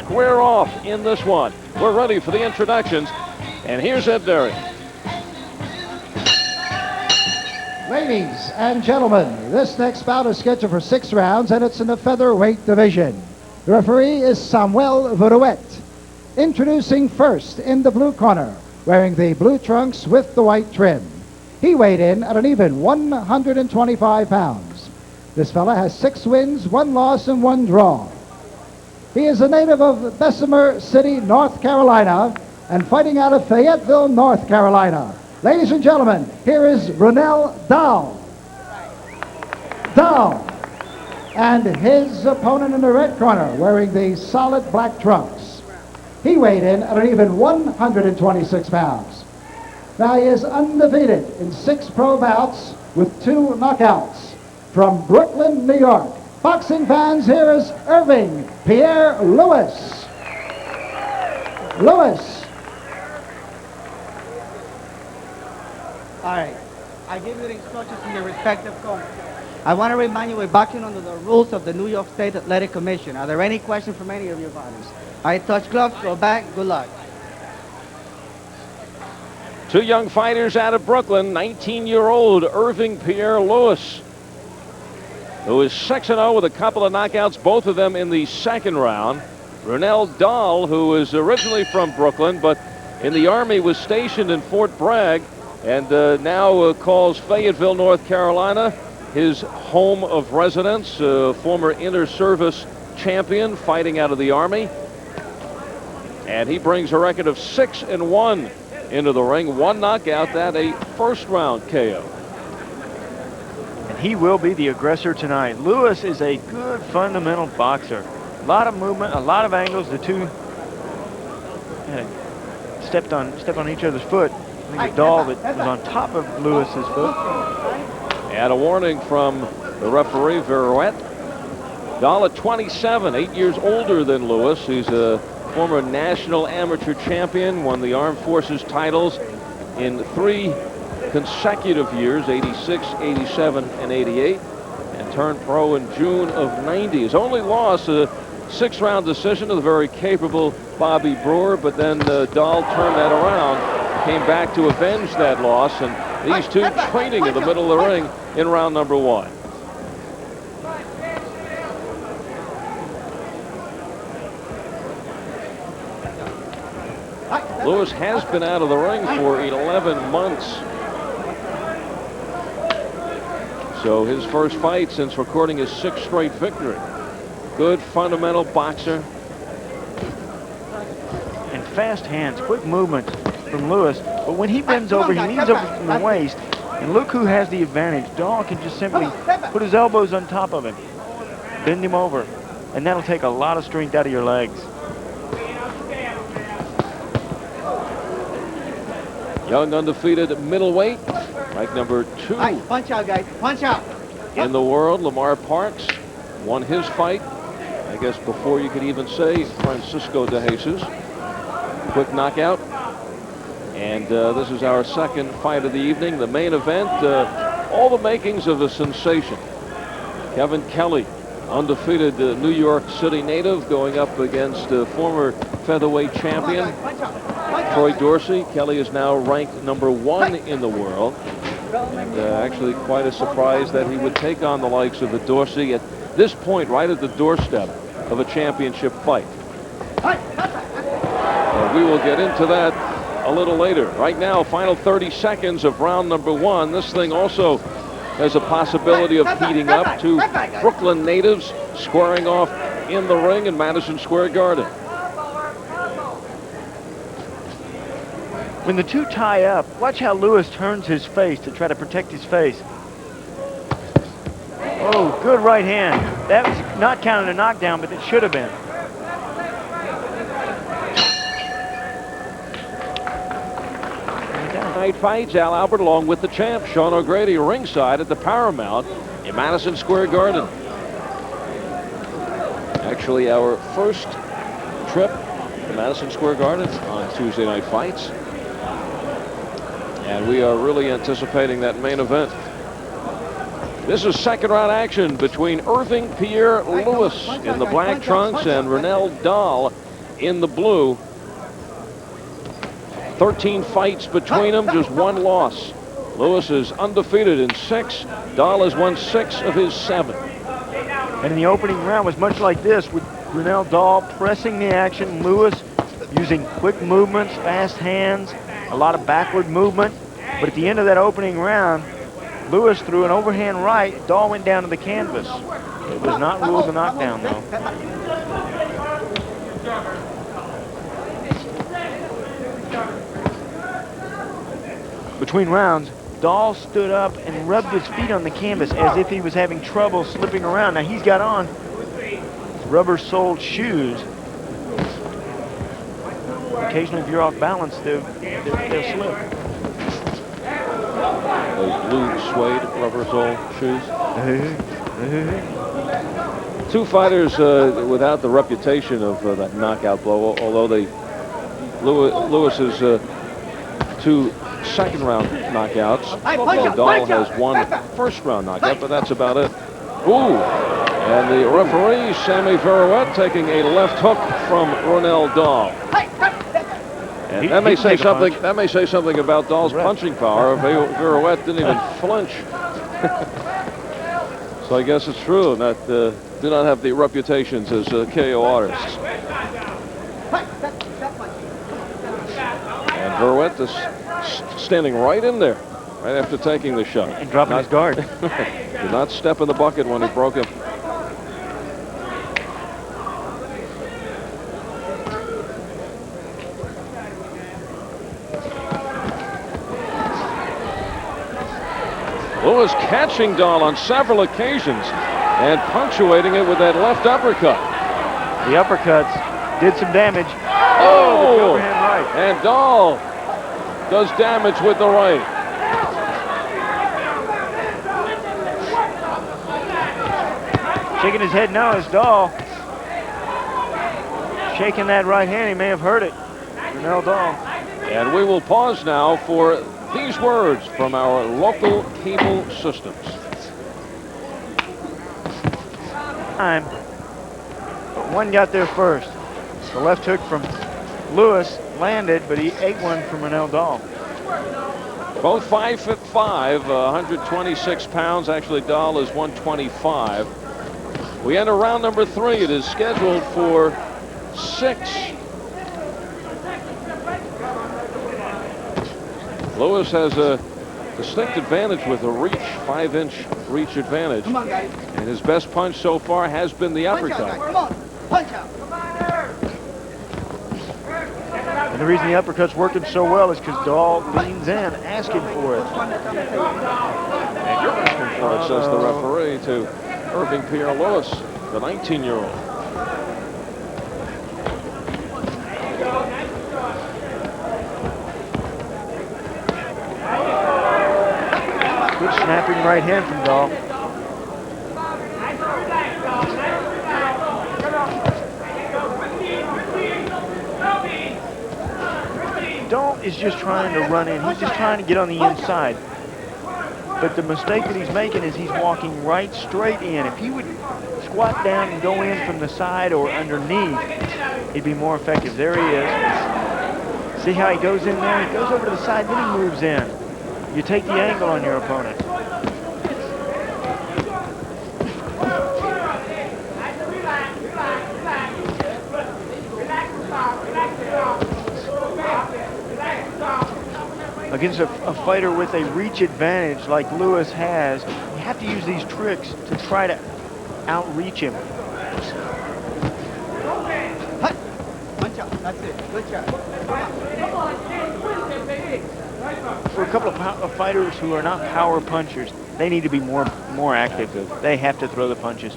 square off in this one. We're ready for the introductions, and here's Ed Derry. Ladies and gentlemen, this next bout is scheduled for 6 rounds, and it's in the featherweight division. The referee is Samuel Verouet. Introducing first in the blue corner, wearing the blue trunks with the white trim. He weighed in at an even 125 pounds. This fella has 6 wins, 1 loss, and 1 draw. He is a native of Bessemer City, North Carolina, and fighting out of Fayetteville, North Carolina. Ladies and gentlemen, here is Runnell Dahl. And his opponent in the red corner, wearing the solid black trunks. He weighed in at an even 126 pounds. Now he is undefeated in 6 pro bouts with 2 knockouts. From Brooklyn, New York, boxing fans, here is Irving Pierre Lewis. All right. I give you the instructions in your respective corners. I want to remind you we're boxing under the rules of the New York State Athletic Commission. Are there any questions from any of your fighters? All right, touch gloves, go back, good luck. 2 young fighters out of Brooklyn, 19-year-old Irving Pierre Lewis, who is 6-0 with a couple of knockouts, both of them in the second round. Runnell Dahl, who is originally from Brooklyn, but in the Army was stationed in Fort Bragg, and now calls Fayetteville, North Carolina, his home of residence. Former inter-service champion fighting out of the Army. And he brings a record of 6-1 into the ring. 1 knockout, that a first-round KO. And he will be the aggressor tonight. Lewis is a good fundamental boxer. A lot of movement, a lot of angles. The two stepped on each other's foot. I think the Dahl that was on top of Lewis's foot. And a warning from the referee, Verouet. Dahl at 27, 8 years older than Lewis. He's a former national amateur champion, won the Armed Forces titles in 3 consecutive years, 86, 87, and 88, and turned pro in June of 90. His only loss, a 6-round decision to the very capable Bobby Brewer, but then Dahl turned that around, came back to avenge that loss, and these two training in the middle of the ring in round number 1. Lewis has been out of the ring for 11 months. So his first fight since recording his 6th straight victory. Good fundamental boxer. And fast hands, quick movement from Lewis. But when he bends over, he leans over from the waist. And look who has the advantage. Dahl can just simply put his elbows on top of him, bend him over, and that'll take a lot of strength out of your legs. Young undefeated middleweight, ranked number 2 Punch out, guys. Punch out. in the world. Lamar Parks won his fight, I guess before you could even say Francisco de Jesus. Quick knockout. And this is our second fight of the evening. The main event, all the makings of a sensation. Kevin Kelly, undefeated New York City native, going up against former featherweight champion Troy Dorsey. Kelly is now ranked number 1 in the world. And actually quite a surprise that he would take on the likes of the Dorsey at this point, right at the doorstep of a championship fight. We will get into that a little later. Right now, final 30 seconds of round number 1. This thing also has a possibility of heating up. 2 Brooklyn natives squaring off in the ring in Madison Square Garden. When the two tie up, watch how Lewis turns his face to try to protect his face. Oh, good right hand. That was not counted a knockdown, but it should have been. Night fights, Al Albert along with the champ Sean O'Grady ringside at the Paramount in Madison Square Garden. Actually, our first trip to Madison Square Garden on Tuesday Night Fights. And we are really anticipating that main event. This is second round action between Irving Pierre Lewis in the black trunks and Runnell Dahl in the blue. 13 fights between them, just one loss. Lewis is undefeated in 6. Dahl has won 6 of his 7. And in the opening round was much like this, with Runnell Dahl pressing the action, Lewis using quick movements, fast hands, a lot of backward movement. But at the end of that opening round, Lewis threw an overhand right. Dahl went down to the canvas. It was not ruled a knockdown, though. Between rounds, Dahl stood up and rubbed his feet on the canvas as if he was having trouble slipping around. Now he's got on rubber-soled shoes. Occasionally, if you're off balance, they'll slip. Those blue suede rubber-soled shoes. Two fighters without the reputation of that knockout blow, although Lewis's 2 second-round knockouts. Dahl has 1 first-round knockout, but that's about it. Ooh! And the referee, Sammy Virouette, taking a left hook from Runnell Dahl. And that may say something. That may say something about Dahl's punching power. Virouette didn't even flinch. So I guess it's true that do not have the reputations as KO artists. And Virouette is standing right in there, right after taking the shot. And dropping his guard. Did not step in the bucket when he broke him. Lewis catching Dahl on several occasions and punctuating it with that left uppercut. The uppercuts did some damage. Oh, the overhand right. And Dahl does damage with the right. Shaking his head now is Dahl. Shaking that right hand, he may have hurt it. Runnell Dahl. And we will pause now for these words from our local cable systems. Time. But one got there first. The left hook from Lewis landed, but he ate one from Runnell Dahl. Both 5'5", 126 pounds. Actually, Dahl is 125. We enter round number 3. It is scheduled for 6. Lewis has a distinct advantage with a reach, 5-inch reach advantage. Come on, guys. And his best punch so far has been the uppercut. Come on, punch out. And the reason the uppercut's working so well is because Dahl leans in, asking for it. And you're asking for it, says the referee to Irving Pierre Lewis, the 19-year-old. Good snapping right hand from Dahl. Dahl is just trying to run in. He's just trying to get on the inside. But the mistake that he's making is he's walking right straight in. If he would squat down and go in from the side or underneath, he'd be more effective. There he is. See how he goes in there? He goes over to the side, then he moves in. You take the angle on your opponent. Against a fighter with a reach advantage like Lewis has, you have to use these tricks to try to outreach him. Punch out. That's it. Good shot. For a couple of fighters who are not power punchers, they need to be more active. They have to throw the punches.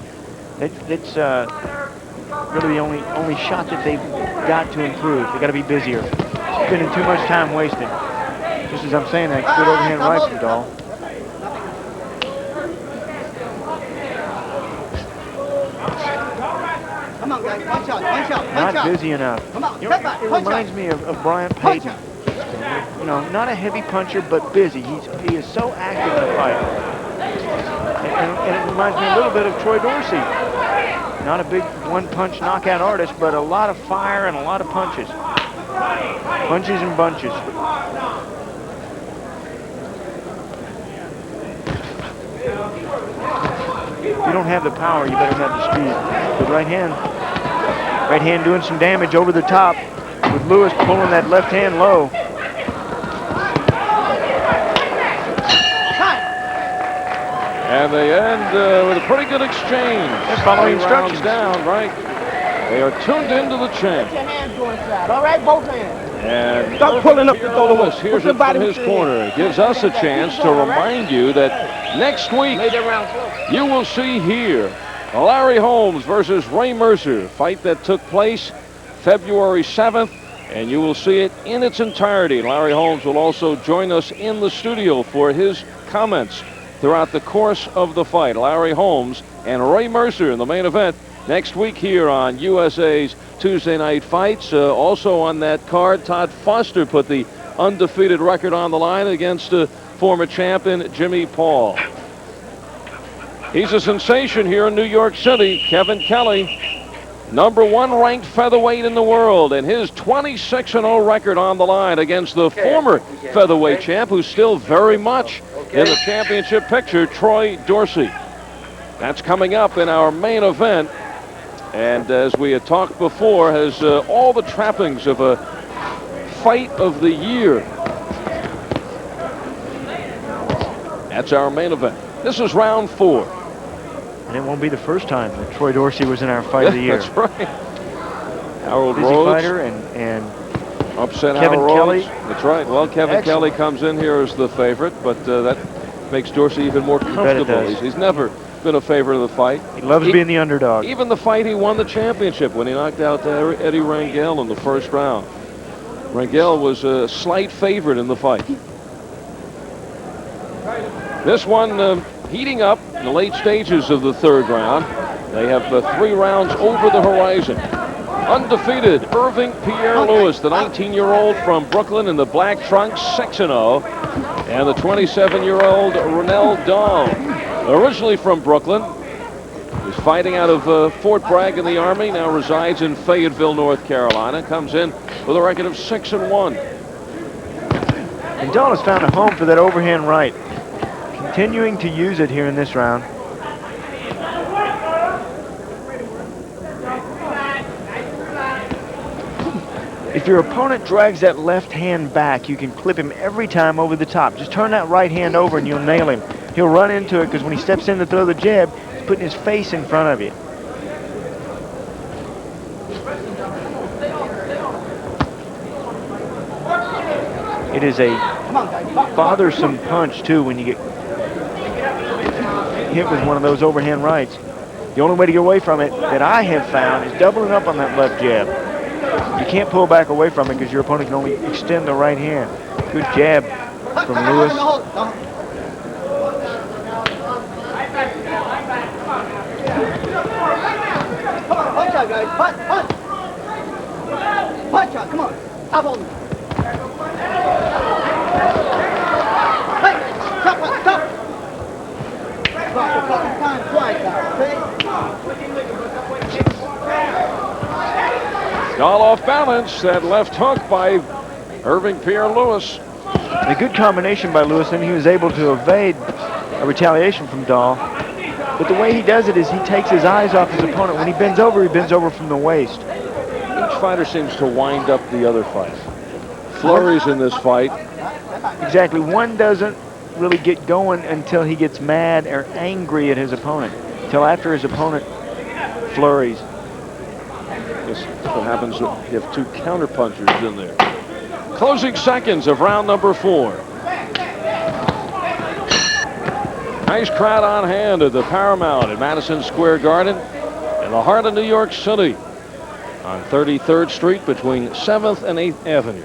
It's really the only shot that they've got to improve. They got to be busier. Spending too much time wasting. Just as I'm saying that, good overhand right from Dahl. Come on, guys. Punch out. Punch out. Punch Not out. busy enough. Come on. You know, Step back. it Punch reminds out. me of Bryant Punch Payton. out. You know, not a heavy puncher, but busy. He is so active in the fight. And it reminds me a little bit of Troy Dorsey. Not a big one-punch knockout artist, but a lot of fire and a lot of punches. Punches and bunches. If you don't have the power, you better have the speed. Good right hand. Right hand doing some damage over the top with Lewis pulling that left hand low. And they end with a pretty good exchange. They're following 3 rounds instructions. down, right? They are tuned into the champ. Put your hands to one side, all right? Both hands. And Stop pulling up the Pierre throw. Lewis hears Put your it body from his with your corner. It gives us a chance to remind you that next week Made that round slow. you will see here Larry Holmes versus Ray Mercer, fight that took place February 7th, and you will see it in its entirety. Larry Holmes will also join us in the studio for his comments throughout the course of the fight. Larry Holmes and Ray Mercer in the main event next week here on USA's Tuesday Night Fights. Also on that card, Todd Foster put the undefeated record on the line against former champion Jimmy Paul. He's a sensation here in New York City. Kevin Kelly, #1 ranked featherweight in the world, and his 26-0 record on the line against the former featherweight champ, who's still very much in the championship picture, Troy Dorsey. That's coming up in our main event, and as we had talked before, has all the trappings of a fight of the year. That's our main event. This is round 4. And it won't be the first time that Troy Dorsey was in our fight of the year. That's right. Harold Busy Rhodes. fighter and Upset Kevin Harold Rhodes. Kelly. That's right. Well, Kevin Excellent. Kelly comes in here as the favorite, but that makes Dorsey even more bet it comfortable. does. He's never been a favorite of the fight. he loves being the underdog. Even the fight he won the championship when he knocked out Eddie Rangel in the first round. Rangel was a slight favorite in the fight. This one heating up in the late stages of the 3rd round. They have 3 rounds over the horizon. Undefeated Irving Pierre Lewis, the 19-year-old from Brooklyn in the black trunks, 6-0. And the 27-year-old Runnell Dahl, originally from Brooklyn, is fighting out of Fort Bragg in the Army, now resides in Fayetteville, North Carolina, comes in with a record of 6-1. And Dahl has found a home for that overhand right. Continuing to use it here in this round. If your opponent drags that left hand back, you can clip him every time over the top. Just turn that right hand over and you'll nail him. He'll run into it because when he steps in to throw the jab, he's putting his face in front of you. It is a bothersome punch, too, when you get hit with one of those overhand rights. The only way to get away from it that I have found is doubling up on that left jab. You can't pull back away from it because your opponent can only extend the right hand. Good jab from Lewis. Punch out, guys. Punch, punch. Punch out, come on. Stop holding. Hey, stop, stop. Stop the fucking time twice now, okay? Dahl off balance. That left hook by Irving Pierre Lewis. A good combination by Lewis, and he was able to evade a retaliation from Dahl. But the way he does it is he takes his eyes off his opponent. When he bends over from the waist. Each fighter seems to wind up the other fight. Flurries in this fight. Exactly. One doesn't really get going until he gets mad or angry at his opponent. Until after his opponent flurries. This is what happens when you have 2 counterpunchers in there. Closing seconds of round number 4. Nice crowd on hand at the Paramount at Madison Square Garden in the heart of New York City on 33rd Street between 7th and 8th Avenue.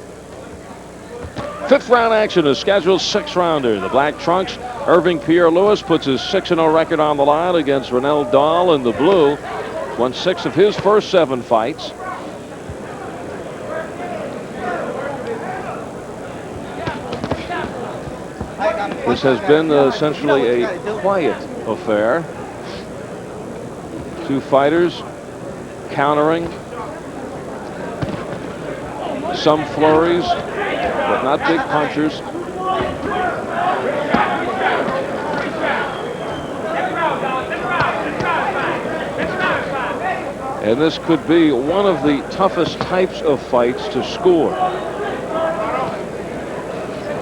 5th round action is scheduled 6-rounder. The black trunks, Irving Pierre Lewis, puts his 6-0 record on the line against Runnell Dahl in the blue. Won 6 of his first 7 fights. This has been essentially a quiet affair. 2 fighters countering. Some flurries, but not big punchers. And this could be one of the toughest types of fights to score.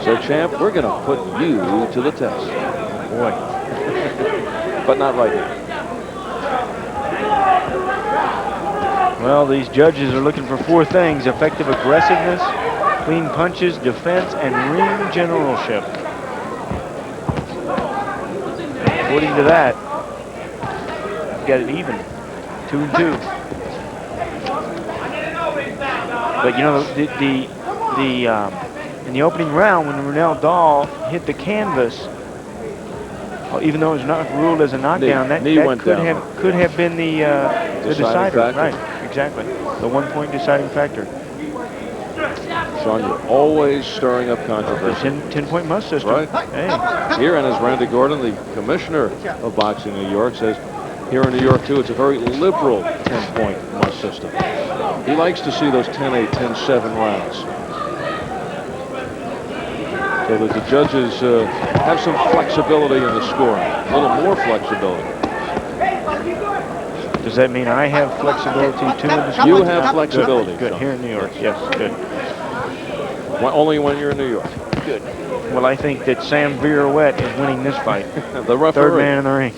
So, champ, we're going to put you to the test. Boy. But not right now. Well, these judges are looking for 4 things: effective aggressiveness, clean punches, defense, and ring generalship. According to that, we've got it even. 2-2. But you know, in the opening round, when Runnell Dahl hit the canvas, even though it was not ruled as a knockdown, that could have been the decider. Factor. Right, exactly. The 1-point deciding factor. Sean, you're always stirring up controversy. 10-point must system. Right. Hey. Here, and as Randy Gordon, the commissioner of boxing in New York, says, here in New York, too, it's a very liberal 10-point must system. He likes to see those 10-8, 10-7 rounds. So that the judges have some flexibility in the scoring, a little more flexibility. Does that mean I have flexibility too in the scoring? You have flexibility. Good. Here in New York, yes, good. Only when you're in New York. Good. Well, I think that Sam Virouette is winning this fight. The referee. 3rd man in the ring.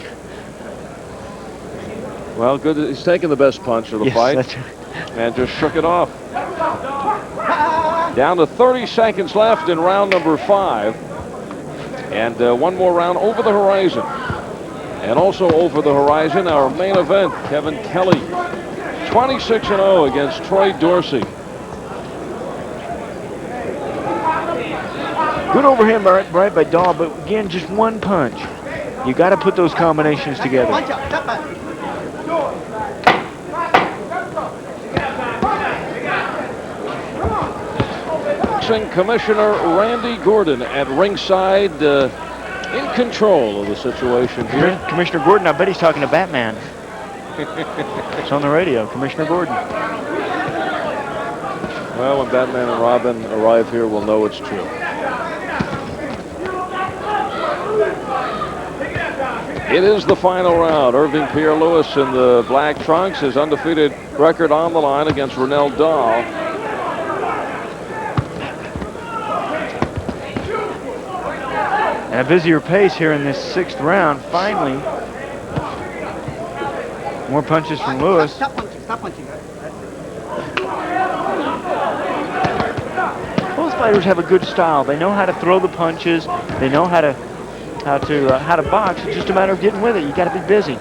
Well, good. He's taking the best punch of the fight. That's right. And just shook it off. Down to 30 seconds left in round number 5. And one more round over the horizon. And also over the horizon, our main event, Kevin Kelly, 26-0 against Troy Dorsey. Good overhand right by Dahl, but again, just one punch. You got to put those combinations together. Boxing Commissioner Randy Gordon at ringside, in control of the situation here. Commissioner Gordon, I bet he's talking to Batman. It's on the radio, Commissioner Gordon. Well, when Batman and Robin arrive here, we'll know it's true. It is the final round. Irving Pierre Lewis in the black trunks, his undefeated record on the line against Runnell Dahl. And a busier pace here in this 6th round. Finally, more punches from Lewis. Stop punching. Both fighters have a good style. They know how to throw the punches. They know how to box. It's just a matter of getting with it. You got to be busy.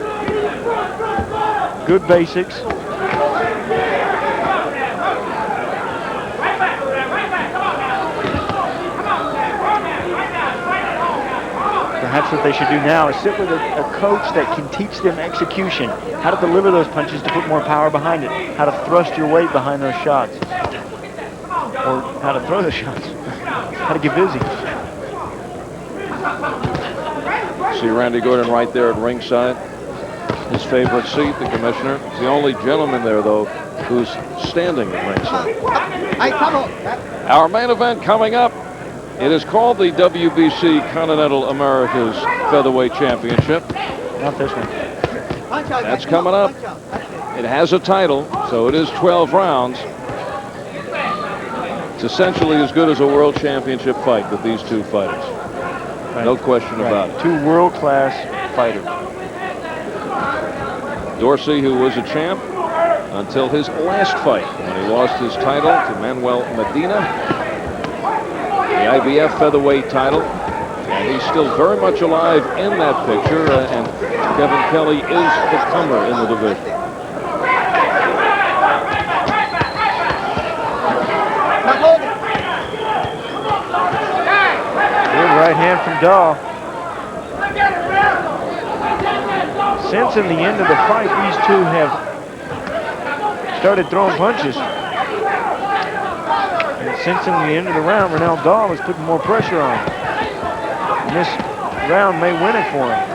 Good basics. Perhaps what they should do now is sit with a coach that can teach them execution, how to deliver those punches to put more power behind it, how to thrust your weight behind those shots, or how to throw the shots, how to get busy. See Randy Gordon right there at ringside. His favorite seat, the commissioner. He's the only gentleman there, though, who's standing at ringside. Our main event coming up. It is called the WBC Continental Americas Featherweight Championship. Not this one. That's coming up. It has a title, so it is 12 rounds. It's essentially as good as a world championship fight with these two fighters. Right. No question about it. 2 world-class fighters. Dorsey, who was a champ until his last fight when he lost his title to Manuel Medina, the IBF featherweight title, and he's still very much alive in that picture, and Kevin Kelly is the comer in the division. Good right hand from Dahl. Since in the end of the fight, these two have started throwing punches. And since in the end of the round, Runnell Dahl is putting more pressure on him. And this round may win it for him.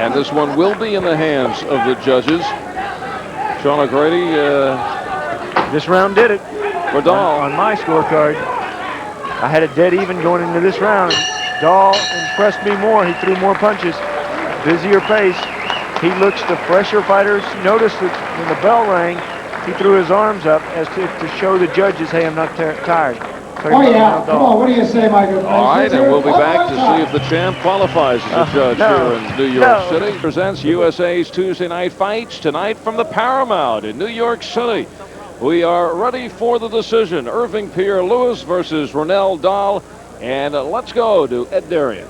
And this one will be in the hands of the judges. Sean O'Grady. This round did it. For Dahl. On my scorecard, I had it dead even going into this round. Dahl impressed me more. He threw more punches, busier pace. He looks the fresher fighters. Notice that when the bell rang, he threw his arms up as to show the judges, hey, I'm not tired. Oh yeah, come on, what do you say, my good friend? All right, and we'll be back to see if the champ qualifies as a judge here in New York City. Presents USA's Tuesday night fights tonight from the Paramount in New York City. We are ready for the decision. Irving Pierre Lewis versus Runnell Dahl. And let's go to Ed Darien.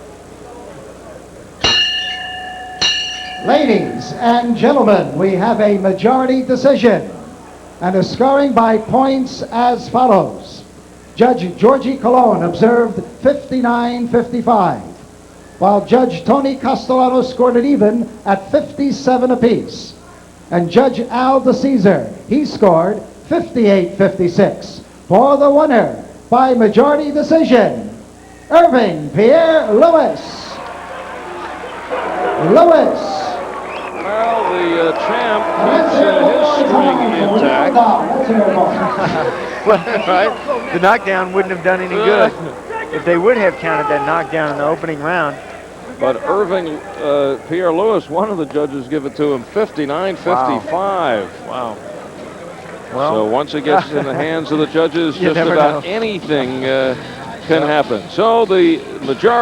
Ladies and gentlemen, we have a majority decision. And the scoring by points as follows. Judge Georgie Colon observed 59-55, while Judge Tony Castellano scored it even at 57 apiece. And Judge Al DeCesar, he scored 58-56 for the winner by majority decision, Irving Pierre Lewis. Well, the champ keeps his string intact. Right? The knockdown wouldn't have done any good if they would have counted that knockdown in the opening round. But Irving Pierre Lewis, one of the judges, give it to him 59-55. Wow. So once it gets in the hands of the judges, just about anything can happen. So the majority